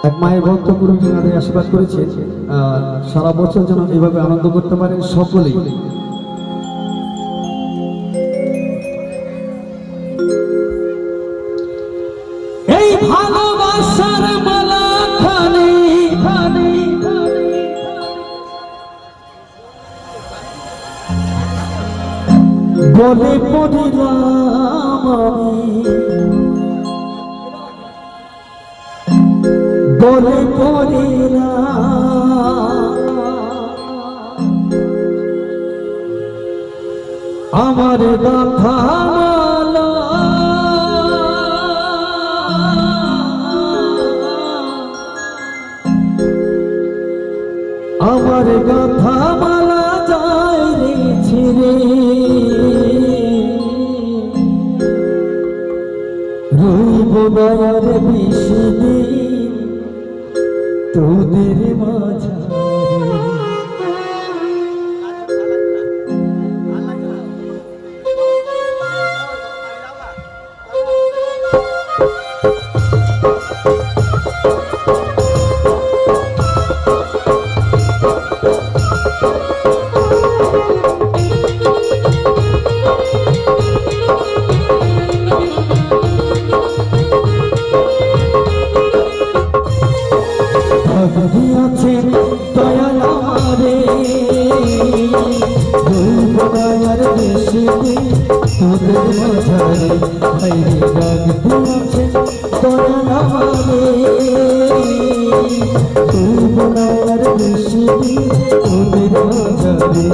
এক মায়ের ভক্ত গুরুজি আমাদের আশীর্বাদ করেছে সারা বছর যেন এইভাবে আনন্দ করতে পারে সকলেই। এই ভালোবাসার মালা খানি খানি বলে পড়িলাম বলে পড়িলাম আমার কথা আমার কথা মালা যায় রে ছিড়ে রইব দয়ার বেশি দিন তোদের মাঝারে। দিয়াছেন দয়াল আমারে রইব দয়ার বেশি দিন তোদের মাঝারে। ভাইরে ডাক দিয়াছেন দয়াল আমারে রইব দয়ার বেশি দিন তোদের মাঝারে।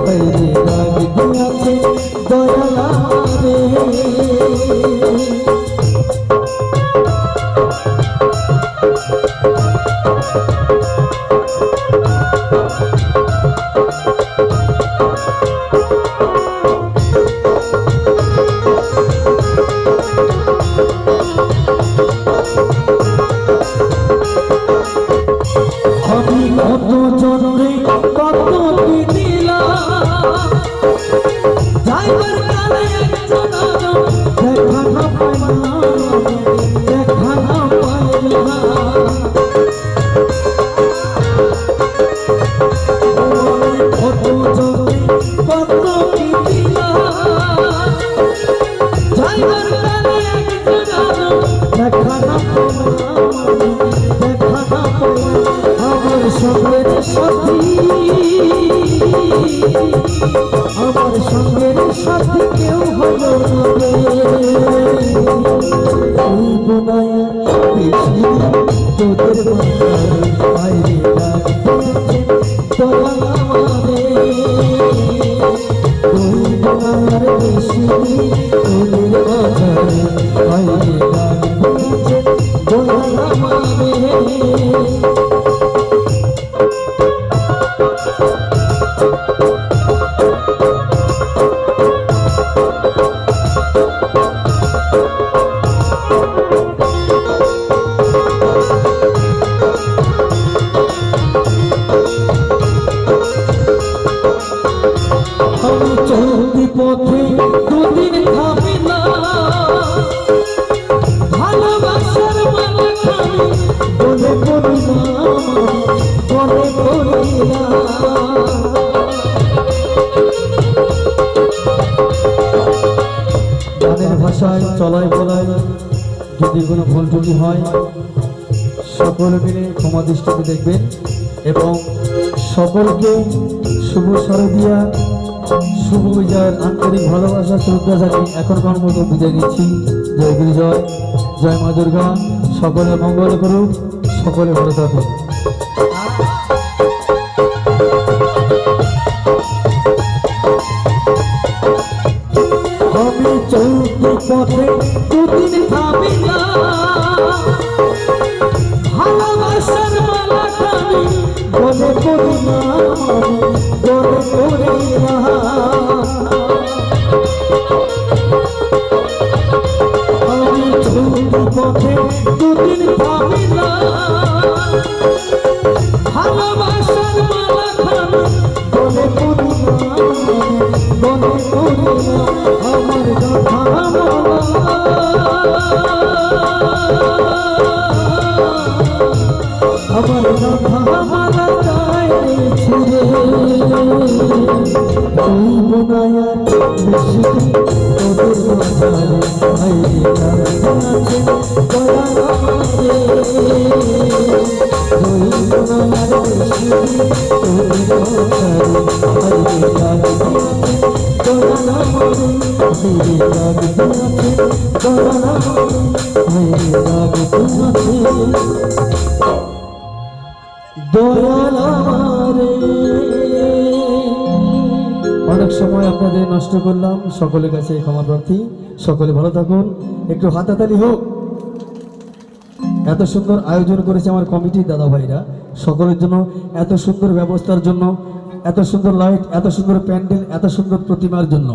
ভাইরে ডাক দিয়াছেন দয়াল আমারে কত জোরে কত কি দিলাম যাইবার কালে একজন দেখা না পাইলাম দেখা না পাইলাম কত জোরে কত কি দিলাম যাইবার কালে একজন দেখা না পাইলাম দেখা না পাইলাম আমার সঙ্গের সাথী আমার সঙ্গের সাথী কেউ হলো না রে বেশি তোদের বাইরে দয়াল আমারে বেশি তোদের বাজারে বাইরে দয়াল আমারে। আমি চলতি পথে দুদিন থামি না ভালোবাসার মালা খানি বলে পড়িলাম বলে পড়িলাম। গানের ভাষায় চলাই বলাই যদি কোনো ভুল ত্রুটি হয় সকলে মিলে ক্ষমা দৃষ্টিতে দেখবেন এবং সকলকে শুভ শারদিয়া শুভ বিজয়ের আন্তরিক ভালোবাসা শ্রদ্ধা জানিয়ে এখনকার মতো বিদায় নিচ্ছি। জয় গুরু জয় জয় মা দুর্গা। সকলে মঙ্গল করুক, সকলে ভালো থাকুন। আমি চলতি পথে দুদিন থামি না ভালোবাসার মালা খানি বলে পড়িলাম বলে পড়িলাম। আমি চলতি পথে দুদিন থামি না ভালোবাসার মালা খানি বলে পড়িলাম বলে পড়িলাম। আমার কথা মালা অনেক সময় আপনাদের নষ্ট করলাম, সকলের কাছে ক্ষমা প্রার্থী। সকলে ভালো থাকুন, একটু হাততালি হোক। এত সুন্দর আয়োজন করেছে আমার কমিটির দাদা ভাইরা, সকলের জন্য এত সুন্দর ব্যবস্থার জন্য, এত সুন্দর লাইট, এত সুন্দর প্যান্ডেল, এত সুন্দর প্রতিমার জন্য।